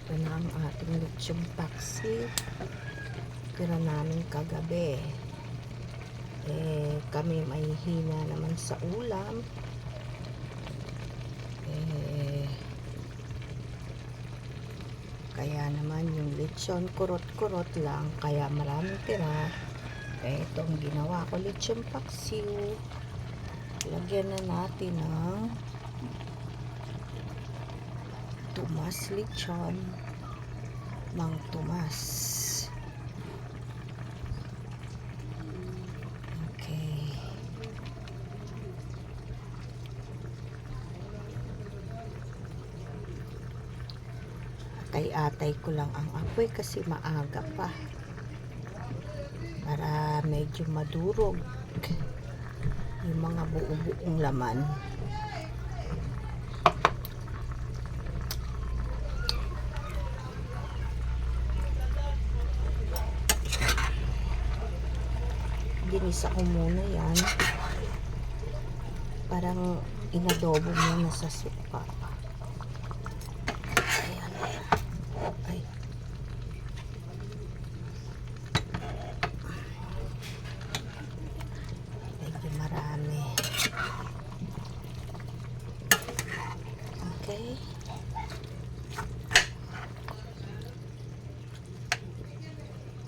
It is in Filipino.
Ito na ang ating lechong paksi. Tira namin kagabi. Kami may hina naman sa ulam. Kaya naman yung lechon kurot-kurot lang. Kaya maraming tira. Itong ginawa ko lechong paksiw. Lagyan na natin ng tumas lechon. Mang tumas. Okay. Atay-atay ko lang ang apoy kasi maaga pa. Para medyo madurog yung mga buo-buong laman. Ginisa ko muna yan. Parang inadobo muna sa suka. Ayan. Ay. Medyo marami. Okay.